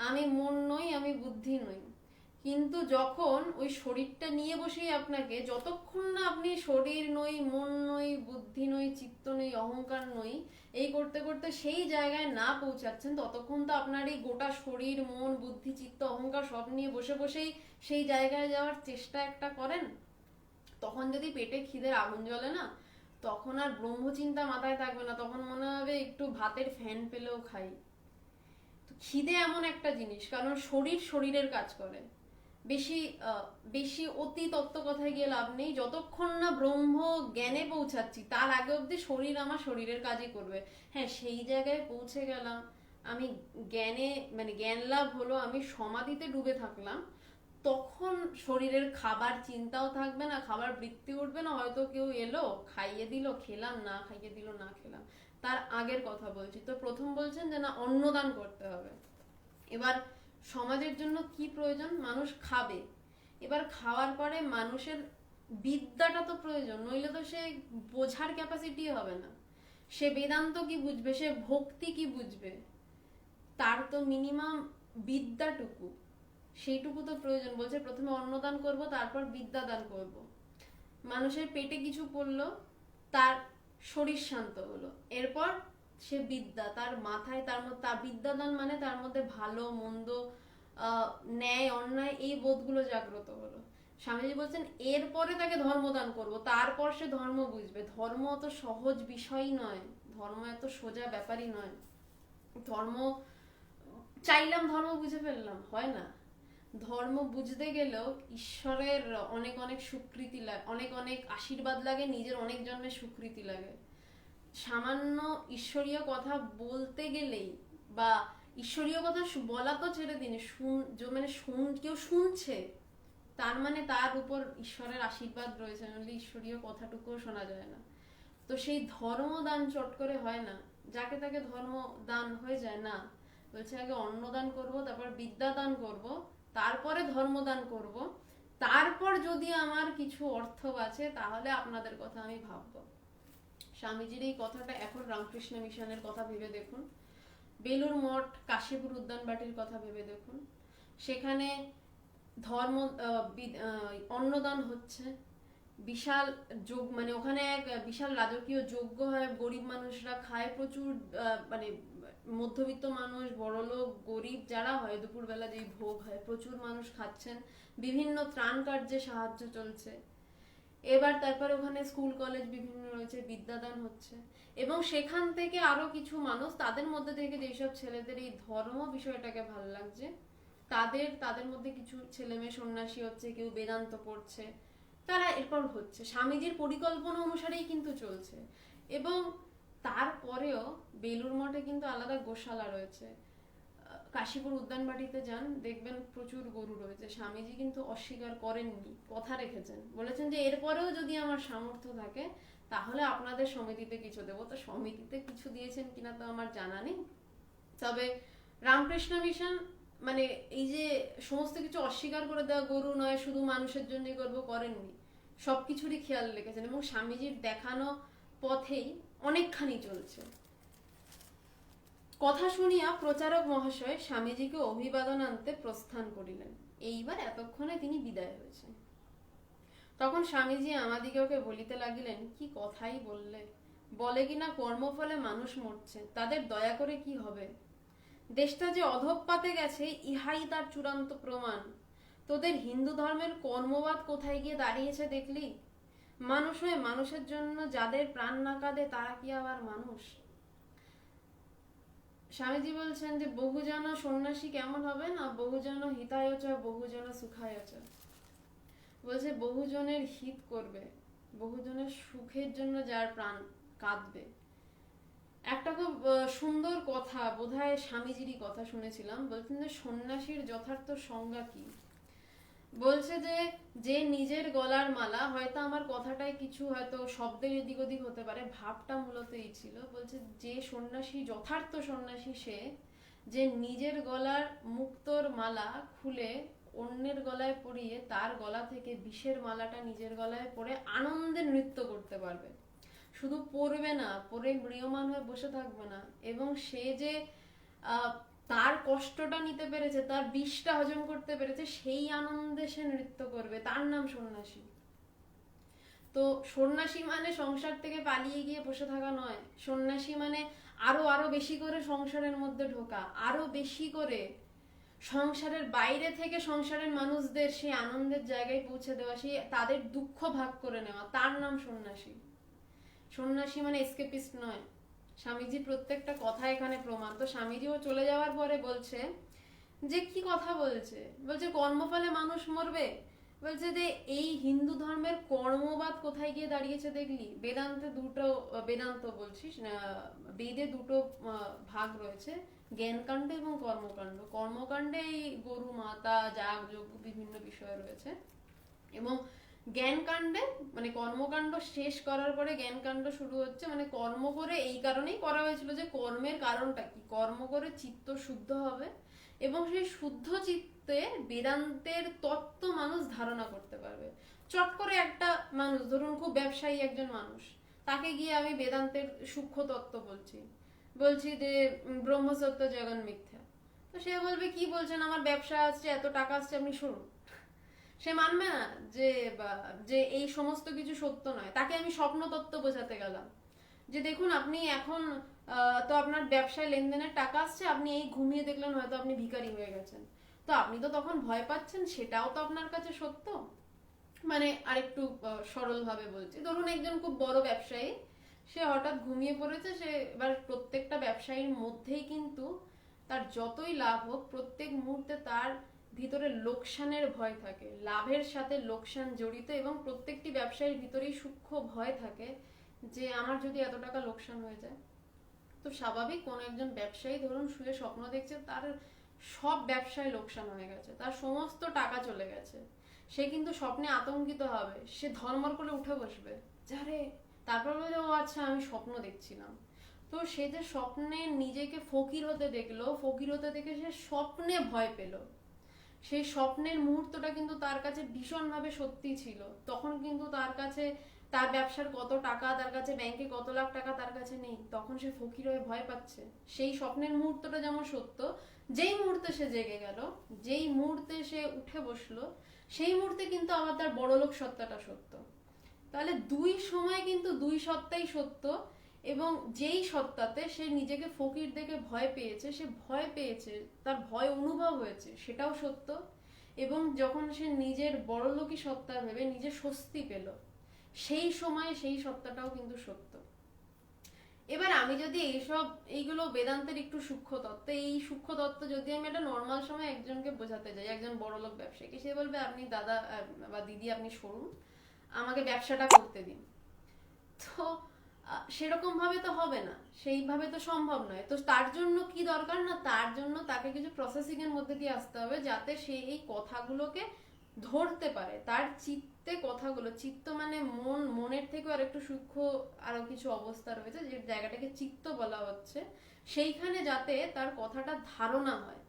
আমি মন নই, আমি বুদ্ধি নই, কিন্তু যখন ওই শরীরটা নিয়ে বসেই আপনাকে, যতক্ষণ না আপনি শরীর নই, মন নই, বুদ্ধি নই, চিত্ত নই, অহংকার নই, এই করতে করতে সেই জায়গায় না পৌঁছাচ্ছেন, ততক্ষণ তো আপনার এই গোটা শরীর, মন, বুদ্ধি, চিত্ত, অহংকার সব নিয়ে বসে বসেই সেই জায়গায় যাওয়ার চেষ্টা একটা করেন। তখন যদি পেটে খিদের আগুন জ্বলে না, তখন আর ব্রহ্মচিন্তা মাথায় থাকবে না, তখন মনে হবে একটু ভাতের ফ্যান পেলেও খাই। তো খিদে এমন একটা জিনিস, কারণ শরীরের কাজ করে। বেশি বেশি অতি তত্ত্ব কথায় গিয়ে লাভ নেই, যতক্ষণ না ব্রহ্ম জ্ঞানে পৌঁছাচ্ছি তার আগে অব্দি শরীর আমার শরীরের কাজই করবে। হ্যাঁ, সেই জায়গায় পৌঁছে গেলাম, আমি জ্ঞানে, মানে জ্ঞান লাভ হলো, আমি সমাধিতে ডুবে থাকলাম, তখন শরীরের খাবার চিন্তাও থাকবে না, খাবার বৃত্তি উঠবে না, হয়তো কেউ এলো খাইয়ে দিল খেলাম, না খাইয়ে দিল না খেলাম। তার আগের কথা বলছি। তো প্রথম বলছেন যে না, অন্নদান করতে হবে। এবার সমাজের জন্য কি প্রয়োজন? মানুষ খাবে, এবার খাওয়ার পরে মানুষের বিদ্যাটা তো প্রয়োজন, নইলে তো সে বোঝার ক্যাপাসিটি হবে না। সে বেদান্ত কি বুঝবে, সে ভক্তি কি বুঝবে, তার তো মিনিমাম বিদ্যাটুকু, সেইটুকু তো প্রয়োজন। বলছে প্রথমে অন্নদান করব, তারপর বিদ্যা দান করব। মানুষের পেটে কিছু পড়লো, তার শরীর শান্ত হলো, এরপর সে বিদ্যা, তার মাথায়, তার মধ্যে, তার বিদ্যাদান মানে তার মধ্যে ভালো মন্দ, ন্যায় অন্যায়, এই বোধগুলো জাগ্রত হলো। স্বামীজি বলছেন এরপরে তাকে ধর্মদান করব, তারপর সে ধর্ম বুঝবে। ধর্ম অত সহজ বিষয়ই নয়, ধর্ম এত সোজা ব্যাপারই নয়। ধর্ম চাইলাম ধর্ম বুঝে ফেললাম, হয় না। ধর্ম বুঝতে গেলেও ঈশ্বরের অনেক অনেক স্বীকৃতি লাগে, অনেক অনেক আশীর্বাদ লাগে, নিজের অনেক জন্মের স্বীকৃতি লাগে। সামান্য ঈশ্বরীয় কথা বলতে গেলেই, বা ঈশ্বরীয় কথা বলা তো ছেড়ে দিন, মানে কেউ শুনছে, তার মানে তার উপর ঈশ্বরের আশীর্বাদ রয়েছে, নাহলে ঈশ্বরীয় কথাটুকুও শোনা যায় না। তো সেই ধর্মদান চট করে হয় না, যাকে তাকে ধর্ম দান হয়ে যায় না। বলছে আগে অন্নদান করব, তারপর বিদ্যা দান করব, তারপরে ধর্মদান করব, তারপর যদি আমার কিছু অর্থ বাঁচে তাহলে আপনাদের কথা আমি ভাববো। স্বামীজির এই কথাটা এখন রামকৃষ্ণ মিশনের কথা ভেবে দেখুন, বেলুর মঠ, কাশীপুর উদ্যানবাটির কথা ভেবে দেখুন, সেখানে ধর্ম অন্নদান হচ্ছে, বিশাল যোগ, মানে ওখানে এক বিশাল রাজকীয় যজ্ঞ হয়, গরিব মানুষরা খায় প্রচুর, মানে মধ্যবিত্ত মানুষ, বড়লোক, গরিব যারা হয়, দুপুরবেলা যেই ভোগ হয় প্রচুর মানুষ খাচ্ছেন, বিভিন্ন ত্রাণ কার্যে সাহায্য চলছে। এবার তারপরে ওখানে স্কুল কলেজ বিভিন্ন রয়েছে, বিদ্যাদান হচ্ছে, এবং সেখান থেকে আরো কিছু মানুষ, তাদের মধ্যে থেকে যেসব ছেলেদের এই ধর্ম বিষয়টাকে ভালো লাগছে, তাদের মধ্যে কিছু ছেলে মেয়ে সন্ন্যাসী হচ্ছে, কেউ বেদান্ত পড়ছে, তারা এরপর হচ্ছে স্বামীজির পরিকল্পনা অনুসারেই কিন্তু চলছে। এবং তারপরেও বেলুর মঠে কিন্তু আলাদা গোশালা রয়েছে, কাশীপুর উদ্যানবাটিতে যান, দেখবেন প্রচুর গরু রয়েছে। স্বামীজি কিন্তু অস্বীকার করেননি, কথা রেখেছেন, বলেছেন যে এরপরেও যদি আমার সামর্থ্য থাকে তাহলে আপনাদের সমিতিতে কিছু দেবো। তো সমিতিতে কিছু দিয়েছেন কিনা তো আমার জানা নেই, তবে রামকৃষ্ণ মিশন মানে এই যে সমস্ত কিছু অস্বীকার করে দেওয়া, গরু নয় শুধু মানুষের জন্য করবো, করেননি, সবকিছুরই খেয়াল রেখেছেন এবং স্বামীজির দেখানো পথেই অনেকখানি চলছে। কথা শুনিয়া প্রচারক মহাশয় স্বামীজিকে অভিবাদন আনতে প্রস্থান করিলেন। এইবার এতক্ষণে তিনি বিদায় হয়েছেন। তখন স্বামীজি আমাদিগকে বলিতে লাগিলেন, কি কথাই বললে, বলে কিনা কর্মফলে মানুষ মরছে, তাদের দয়া করে কি হবে? দেশটা যে অধঃপাতে গেছে ইহাই তার চূড়ান্ত প্রমাণ। তোদের হিন্দু ধর্মের কর্মবাদ কোথায় গিয়ে দাঁড়িয়েছে দেখলি? মানুষ হয়ে মানুষের জন্য যাদের প্রাণ না কাঁদে তারা কি আবার মানুষ? স্বামীজি বলছেন যে বহুজন সন্ন্যাসী কেমন হবে না, বহুজন হিতায়চ বহুজন সুখায়চ, বলছে বহুজনের হিত করবে, বহুজনের সুখের জন্য যার প্রাণ কাঁদবে। একটা খুব সুন্দর কথা, বোধহয় স্বামীজিরই কথা শুনেছিলাম, বলছেন যে সন্ন্যাসীর যথার্থ সংজ্ঞা কি। বলছে যে যে নিজের গলার মালা, হয়তো আমার কথাটায় কিছু হয়তো শব্দের এদিক ওদিক হতে পারে, ভাবটা মূলত এই ছিল। বলছে যে সন্ন্যাসী, যথার্থ সন্ন্যাসী সে যে নিজের গলার মুক্তোর মালা খুলে অন্যের গলায় পরিয়ে তার গলা থেকে বিষের মালাটা নিজের গলায় পরে আনন্দে নৃত্য করতে পারবে। শুধু পড়বে না, পরে ম্রিয়মান হয়ে বসে থাকবে না, এবং সে যে তার কষ্টটা নিতে পেরেছে, তার বিষটা হজম করতে পেরেছে, সেই আনন্দে সে নৃত্য করবে, তার নাম সন্ন্যাসী। তো সন্ন্যাসী মানে সংসার থেকে পালিয়ে গিয়ে বসে থাকা নয়, সন্ন্যাসী মানে আরো আরো বেশি করে সংসারের মধ্যে ঢোকা, আরো বেশি করে সংসারের বাইরে থেকে সংসারের মানুষদের সেই আনন্দের জায়গায় পৌঁছে দেওয়া, সেই তাদের দুঃখ ভাগ করে নেওয়া, তার নাম সন্ন্যাসী। সন্ন্যাসী মানে এসকেপিস্ট নয়। স্বামীজি প্রত্যেকটা কথা এখানে প্রমাণ। তো স্বামীজিও চলে যাওয়ার পরে বলছে যে কি কথা বলছে, বলছে কর্মফলে মানুষ মরবে, বলছে যে এই হিন্দু ধর্মের কর্মবাদ কোথায় গিয়ে দাঁড়িয়েছে দেখলি? বেদান্তে দুটো, বেদান্ত বলছিস না, বেদে দুটো ভাগ রয়েছে, জ্ঞানকাণ্ড এবং কর্মকাণ্ড। কর্মকাণ্ডে এই গরু মাতা যাগ যজ্ঞ বিভিন্ন বিষয় রয়েছে, এবং জ্ঞানকাণ্ডে মানে কর্মকাণ্ড শেষ করার পরে জ্ঞানকাণ্ড শুরু হচ্ছে। মানে কর্ম করে এই কারণেই করা হয়েছিল যে কর্মের কারণটা কি, কর্ম করে চিত্ত শুদ্ধ হবে এবং সেই শুদ্ধ চিত্তে বেদান্তের তত্ত্ব মানুষ ধারণা করতে পারবে। চট করে একটা মানুষ, ধরুন খুব ব্যবসায়ী একজন মানুষ, তাকে গিয়ে আমি বেদান্তের সূক্ষ্ম তত্ত্ব বলছি যে ব্রহ্মসত্য জগন মিথ্যা, তো সে বলবে কি বলছেন, আমার ব্যবসা আসছে, এত টাকা আসছে, আপনি শুনুন। সে মানবে না যে যে এই সমস্ত কিছু সত্য নয়। তাকে আমি স্বপ্ন তত্ত্ব বোঝাতে গেলাম যে দেখুন আপনি এখন তো আপনার ব্যবসায় লেনদেনের টাকা আসছে, আপনি এই ঘুমিয়ে দেখলেন হয়তো আপনি ভিখারি হয়ে গেছেন, তো আপনি তো তখন ভয় পাচ্ছেন, সেটাও তো আপনার কাছে সত্য। মানে আরেকটু সরল ভাবে বলছি, ধরুন একজন খুব বড় ব্যবসায়ী, সে হঠাৎ ঘুমিয়ে পড়েছে, সে এবার প্রত্যেকটা ব্যবসায়ীর মধ্যেই কিন্তু তার যতই লাভ হোক প্রত্যেক মুহূর্তে তার ভিতরে লোকসানের ভয় থাকে, লাভের সাথে লোকসান জড়িত, এবং প্রত্যেকটি ব্যবসায়ীর ভিতরেই সূক্ষ্ম ভয় থাকে যে আমার যদি এত টাকা লোকসান হয়ে যায়। তো স্বাভাবিক কোন একজন ব্যবসায়ী ধরুন শুয়ে স্বপ্ন দেখছে তার সব ব্যবসায় লোকসান হয়ে গেছে, তার সমস্ত টাকা চলে গেছে, সে কিন্তু স্বপ্নে আতঙ্কিত হবে, সে ধর্মর করে উঠে বসবে, যারে তারপর বলে ও আচ্ছা আমি স্বপ্ন দেখছিলাম। তো সে যে স্বপ্নে নিজেকে ফকির হতে দেখলো, ফকির হতে দেখে সে স্বপ্নে ভয় পেল, সেই স্বপ্নের মুহূর্তটা কিন্তু তার কাছে ভীষণভাবে সত্যি ছিল। তখন কিন্তু তার কাছে তার ব্যবসার কত টাকা, তার কাছে ব্যাংকে কত লাখ টাকা তার কাছে নেই, তখন সে ফকির হয়ে ভয় পাচ্ছে। সেই স্বপ্নের মুহূর্তটা যেমন সত্য, যেই মুহূর্তে সে জেগে গেল, যেই মুহূর্তে সে উঠে বসলো, সেই মুহূর্তে কিন্তু আবার তার বড়লোক সত্তাটা সত্য। তাহলে দুই সময় কিন্তু দুই সত্তাই সত্য, এবং যেই সত্তাতে সে নিজেকে ফকির দেখে ভয় পেয়েছে, সে ভয় পেয়েছে, তার ভয় অনুভব হয়েছে, সেটাও সত্য। এবং যখন সে নিজের বড়লোকী সত্তা ভেবে নিজে স্বস্তি পেল, সেই সময় সেই সত্তাটাও কিন্তু সত্য। এবার আমি যদি এইগুলো বেদান্তের একটু সূক্ষ্ম তত্ত্ব, এই সূক্ষ্ম তত্ত্ব যদি আমি একটা নর্মাল সময় একজনকে বোঝাতে যাই, একজন বড়লোক ব্যবসায়ীকে, সে বলবে আপনি দাদা বা দিদি আপনি সরুন, আমাকে ব্যবসাটা করতে দিন। তো সেরকম ভাবে তো হবে না, সেইভাবে তো সম্ভব নয়। তো তার জন্য কি দরকার না, তার জন্য তাকে কিছু প্রসেসিং এর মধ্যে দিয়ে আসতে হবে, যাতে সে এই কথাগুলোকে ধরতে পারে, তার চিত্তে কথাগুলো, চিত্ত মানে মন, মনের থেকেও আর একটু সূক্ষ্ম আরো কিছু অবস্থা রয়েছে যে জায়গাটাকে চিত্ত বলা হচ্ছে, সেইখানে যাতে তার কথাটা ধারণা হয়।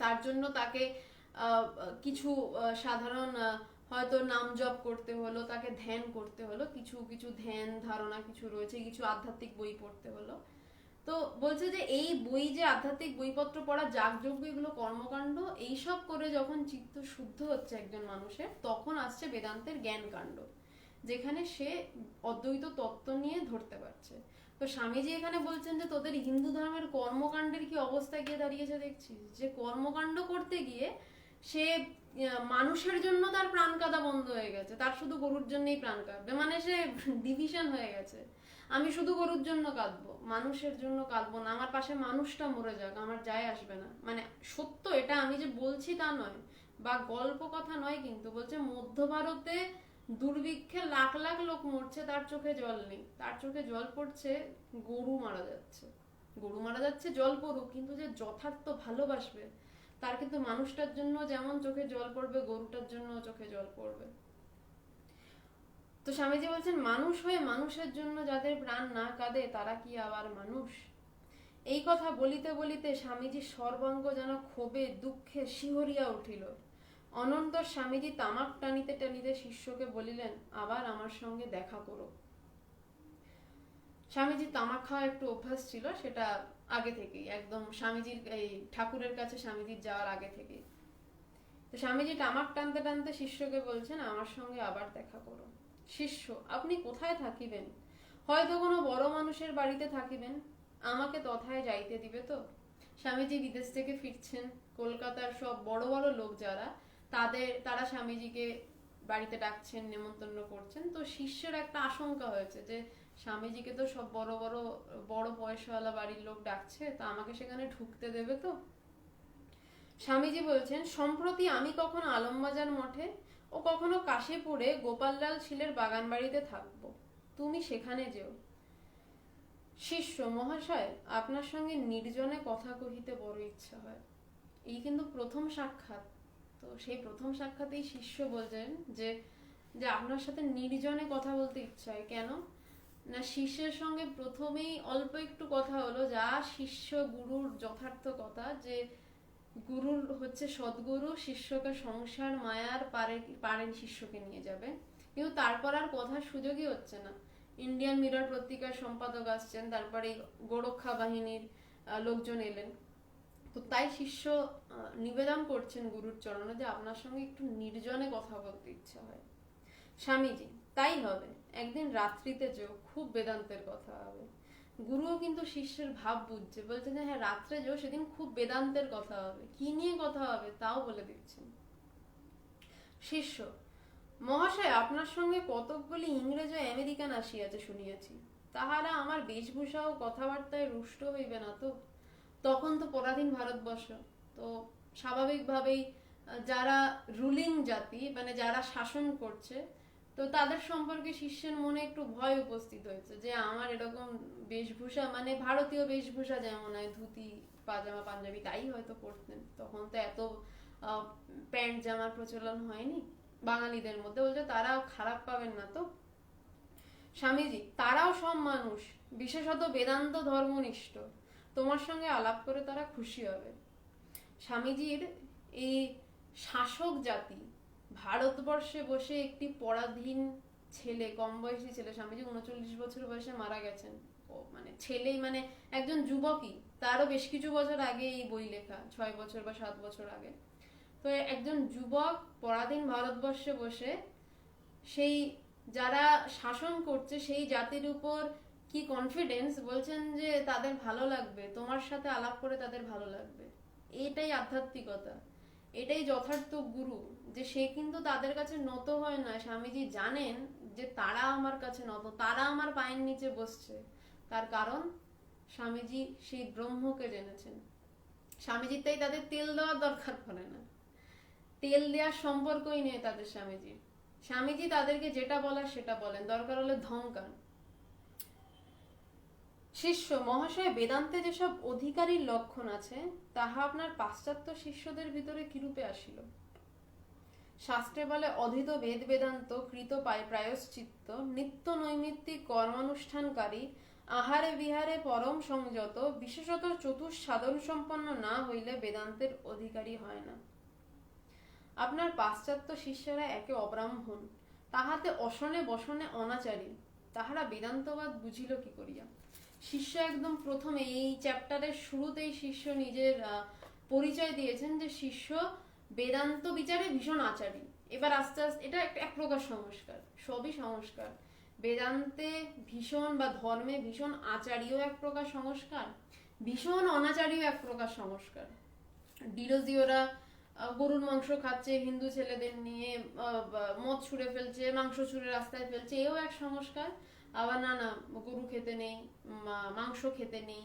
তার জন্য তাকে কিছু সাধারণ হয়তো নাম জপ করতে হলো, তাকে ধ্যান করতে হলো, কিছু কিছু ধ্যান ধারণা কিছু রয়েছে, কিছু আধ্যাত্মিক বই পড়তে হলো। তো বলছে যে এই বই, যে আধ্যাত্মিক বইপত্র পড়া, যাগযজ্ঞ, এগুলো কর্মকাণ্ড, এইসব করে যখন চিত্ত শুদ্ধ হচ্ছে একজন মানুষের, তখন আসছে বেদান্তের জ্ঞান কাণ্ড, যেখানে সে অদ্বৈত তত্ত্ব নিয়ে ধরতে পারছে। তো স্বামীজি এখানে বলছেন যে তোদের হিন্দু ধর্মের কর্মকাণ্ডের কি অবস্থায় গিয়ে দাঁড়িয়েছে দেখছিস, যে কর্মকাণ্ড করতে গিয়ে সে মানুষের জন্য তার প্রাণ কাঁদা বন্ধ হয়ে গেছে, তার শুধু গরুর জন্যই প্রাণ কাঁদবে, মানে সে ডিভিশন হয়ে গেছে, আমি শুধু গরুর জন্য কাঁদবো, মানুষের জন্য কাঁদবো না, আমার পাশে মানুষটা মরে যাক আমার যায় আসবে না। মানে সত্য এটা, আমি যে বলছি তা নয়, বা গল্প কথা নয়, কিন্তু বলছে মধ্য ভারতে দুর্ভিক্ষে লাখ লাখ লোক মরছে, তার চোখে জল নেই, তার চোখে জল পড়ছে গরু মারা যাচ্ছে। গরু মারা যাচ্ছে জল পড়ুক, কিন্তু যে যথার্থ ভালোবাসবে, তার কিন্তু মানুষটার জন্য যেমন চোখে জল পড়বে, গরুটার জন্য চোখে জল পড়বে। তো স্বামীজি বলছেন মানুষ হয়ে মানুষের জন্য যাদের প্রাণ না কাঁদে, তারা কি আবার মানুষ? এই কথা বলিতে বলিতে স্বামীজি সর্বাঙ্গ যেন ক্ষোভে দুঃখে শিহরিয়া উঠিল। অনন্তর স্বামীজি তামাক টানিতে টানিতে শিষ্যকে বলিলেন, আবার আমার সঙ্গে দেখা করো। স্বামীজি তামাক খাওয়া একটু অভ্যাস ছিল, সেটা আগে থেকেই, একদম স্বামীজির এই ঠাকুরের কাছে স্বামীজির যাওয়ার আগে থেকেই। তো স্বামীজি তামাক টানতে টানতে শিষ্যকে বলছেন, আমার সঙ্গে আবার দেখা করো। শিষ্য, আপনি কোথায় থাকিবেন? হয়তো কোনো বড় মানুষের বাড়িতে থাকিবেন, আমাকে তথায় যাইতে দিবে তো? স্বামীজি বিদেশ থেকে ফিরছেন, কলকাতার সব বড় বড় লোক যারা, তারা স্বামীজিকে বাড়িতে ডাকছেন, নেমন্তন্ন করছেন। তো শিষ্যের একটা আশঙ্কা হয়েছে যে স্বামীজিকে তো সব বড় বড় বড় পয়সাওয়ালা বাড়ির লোক ডাকছে, তা আমাকে সেখানে ঢুকতে দেবে তো? স্বামীজি বলছেন, সম্প্রতি আমি কখনো আলমবাজার মঠে ও কখনো কাশীপুরে গোপাললাল শীলের বাগান বাড়িতে থাকবো, তুমি সেখানে যেও। শিষ্য, মহাশয় আপনার সঙ্গে নির্জনে কথা কহিতে বড় ইচ্ছা হয়। এই কিন্তু প্রথম সাক্ষাৎ। তো সেই প্রথম সাক্ষাতেই শিষ্য বলছেন যে যে আপনার সাথে নির্জনে কথা বলতে ইচ্ছা হয়। কেন না, শিষ্যের সঙ্গে প্রথমেই অল্প একটু কথা হলো, যা শিষ্য গুরুর যথার্থ কথা, যে গুরুর হচ্ছে সদ্গুরু শিষ্যকে সংসার মায়ার পারেন শিষ্যকে নিয়ে যাবে, কিন্তু তারপর আর কথার সুযোগই হচ্ছে না। ইন্ডিয়ান মিরর পত্রিকার সম্পাদক আসছেন, তারপরে গোরক্ষা বাহিনীর লোকজন এলেন। তো তাই শিষ্য নিবেদন করছেন গুরুর চরণে যে আপনার সঙ্গে একটু নির্জনে কথা বলতে ইচ্ছা হয়। স্বামীজি, তাই হবে, একদিন রাত্রিতে যেও, খুব বেদান্তের কথা হবে। গুরুও কিন্তু শিষ্যের ভাব বুঝছে, বলছে যে হ্যাঁ রাত্রে যেও, সেদিন খুব বেদান্তের কথা হবে। কি নিয়ে কথা হবে তাও বলে দিচ্ছেন। শিষ্য, মহাশয় আপনার সঙ্গে কতকগুলি ইংরেজ ও আমেরিকান আসিয়াছে শুনিয়াছি, তাহারা আমার বেশভূষা ও কথাবার্তায় রুষ্ট হইবে না তো? তখন তো পরাধীন ভারতবর্ষ, তো স্বাভাবিকভাবেই যারা রুলিং জাতি, মানে যারা শাসন করছে, তো তাদের সম্পর্কে শিষ্যের মনে একটু ভয় উপস্থিত হয়েছে, যে আমার এরকম বেশভূষা, মানে ভারতীয় বেশভূষা যেমন হয়, ধুতি পাজামা পাঞ্জাবি, তাই হয়তো পরতেন, তখন তো এত প্যান্ট জামার প্রচলন হয়নি বাঙালিদের মধ্যে। বলছে তারাও খারাপ পাবেন না তো? স্বামীজি, তারাও সব মানুষ, বিশেষত বেদান্ত ধর্মনিষ্ঠ, তোমার সঙ্গে আলাপ করে তারা খুশি হবে। স্বামীজির এই শাসক জাতি, ভারতবর্ষে বসে একটি পরাধীন ছেলে, কম বয়সী ছেলে, স্বামীজি 39 বছর বয়সে মারা গেছেন, ও মানে ছেলেই, মানে একজন যুবকই, তারও বেশ কিছু বছর আগে এই বই লেখা, 6 বছর বা 7 বছর আগে। তো একজন যুবক পরাধীন ভারতবর্ষে বসে সেই যারা শাসন করছে সেই জাতির উপর কি কনফিডেন্স, বলছেন যে তাদের ভালো লাগবে, তোমার সাথে আলাপ করে তাদের ভালো লাগবে। এটাই আধ্যাত্মিকতা, এটাই যথার্থ গুরু, যে সে কিন্তু তাদের কাছে নত হয় না। স্বামীজি জানেন যে তারা আমার কাছে নত, তারা আমার পায়ের নিচে বসছে। তার কারণ স্বামীজি সেই ব্রহ্মকে জেনেছেন। স্বামীজির তাই তাদের তেল দেওয়ার দরকার পড়ে না, তেল দেওয়ার সম্পর্কই নেই তাদের স্বামীজির। স্বামীজি তাদেরকে যেটা বলার সেটা বলেন, দরকার হলে ধমকান। শিষ্য মহাশয়, বেদান্তে যেসব অধিকারীর লক্ষণ আছে তাহা আপনার পাশ্চাত্য শিষ্যদের ভিতরে কিরূপে আসিল? শাস্ত্রে বলে অধীত বেদ বেদান্ত কৃত প্রায়শ্চিত্ত নিত্য নৈমিত্তিক কর্মানুষ্ঠানকারী আহারে বিহারে পরম সংযত বিশেষত সাধন সম্পন্ন না হইলে বেদান্তের অধিকারী হয় না। আপনার পাশ্চাত্য শিষ্যরা একে অব্রাহ্মণ, তাহাতে অসনে বসনে অনাচারী, তাহারা বেদান্তবাদ বুঝিল কি করিয়া? শিষ্য একদম প্রথমে এই চ্যাপ্টারের শুরুতেই শিষ্য নিজের পরিচয় দিয়েছেন যে শিষ্য বেদান্ত বিচারে ভীষণ আচারী। এবার আস্তে আস্তে এটা এক প্রকার সংস্কার, সবই সংস্কার। বেদান্তে ভীষণ বা ধর্মে ভীষণ আচারীও এক প্রকার সংস্কার, ভীষণ অনাচারীও এক প্রকার সংস্কার। ডিরোজিওরা গরুর মাংস খাচ্ছে হিন্দু ছেলেদের নিয়ে, মদ ছুঁড়ে ফেলছে, মাংস ছুঁড়ে রাস্তায় ফেলছে, এও এক সংস্কার। আবার না না গরু খেতে নেই, মাংস খেতে নেই,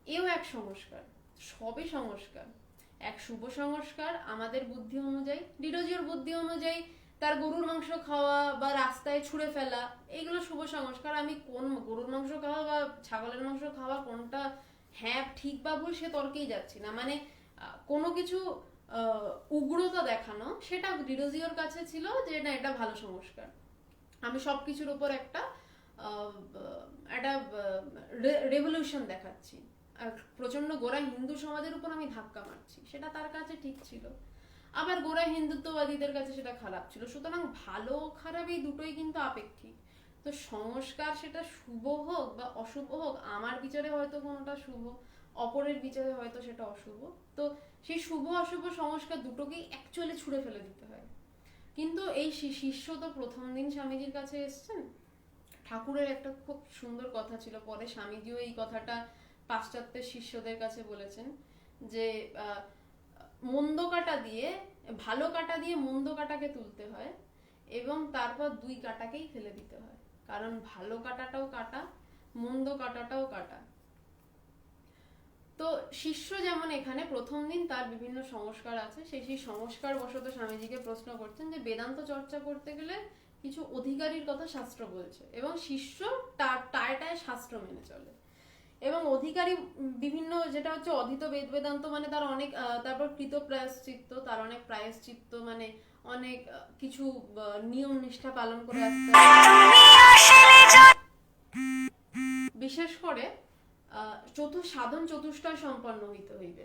এও এক সংস্কার। সবই সংস্কার। এক শুভ সংস্কার আমাদের বুদ্ধি অনুযায়ী, ডিরোজিওর বুদ্ধি অনুযায়ী তার গরুর মাংস খাওয়া বা রাস্তায় ছুঁড়ে ফেলা এইগুলো শুভ সংস্কার। আমি কোন গরুর মাংস খাওয়া বা ছাগলের মাংস খাওয়া কোনটা হ্যাঁ ঠিক বা ভুল সে তর্কেই যাচ্ছি না, মানে কোনো কিছু উগ্রতা দেখানো সেটা ডিরোজিওর কাছে ছিল যে না এটা ভালো সংস্কার। আমি সবকিছুর উপর একটা রেভলিউশন দেখাচ্ছি, প্রচন্ড গোড়া হিন্দু সমাজের উপর আমি ধাক্কা মারছি, সেটা তার কাছে ঠিক ছিল। আবার গোড়া হিন্দুত্ববাদীদের কাছে সেটা খারাপ ছিল। সুতরাং ভালো খারাপ এই দুটোই কিন্তু আপেক্ষিক। তো সংস্কার সেটা শুভ হোক বা অশুভ হোক, আমার বিচারে হয়তো কোনোটা শুভ, অপরের বিচারে হয়তো সেটা অশুভ। তো সেই শুভ অশুভ সংস্কার দুটোকেই অ্যাকচুয়ালি ছুঁড়ে ফেলে দিতে হয়। কিন্তু এই শিষ্য তো প্রথম দিন স্বামীজির কাছে এসছেন। ঠাকুরের একটা খুব সুন্দর কথা ছিল, পরে স্বামীজিও এই কথাটা পাশ্চাত্যের শিষ্যদের কাছে বলেছেন, যে মন্দ কাটা দিয়ে ভালো কাটা দিয়ে মন্দ কাটাকে তুলতে হয় এবং তারপর দুই কাটাকেই ফেলে দিতে হয়, কারণ ভালো কাটাটাও কাটা, মন্দ কাটাটাও কাটা। তো শিষ্য যেমন এখানে প্রথম দিন তার বিভিন্ন সংস্কার আছে, সেই সংস্কার বশত স্বামীজিকে প্রশ্ন করছেন যে বেদান্ত চর্চা করতে গেলে কিছু অধিকারীর কথা শাস্ত্র বলছে এবং শিষ্য টায় শাস্ত্র মেনে চলে। এবং অধিকারী বিভিন্ন যেটা হচ্ছে অধীত বেদ বেদান্ত, মানে তার অনেক, তারপর কৃত প্রায়শ্চিত্ত, তার অনেক প্রায়শ্চিত্ত মানে অনেক কিছু নিয়ম নিষ্ঠা পালন করে আসতে হয়। বিশেষ করে সাধন চতুষ্টয় সম্পন্ন হইতে হইবে।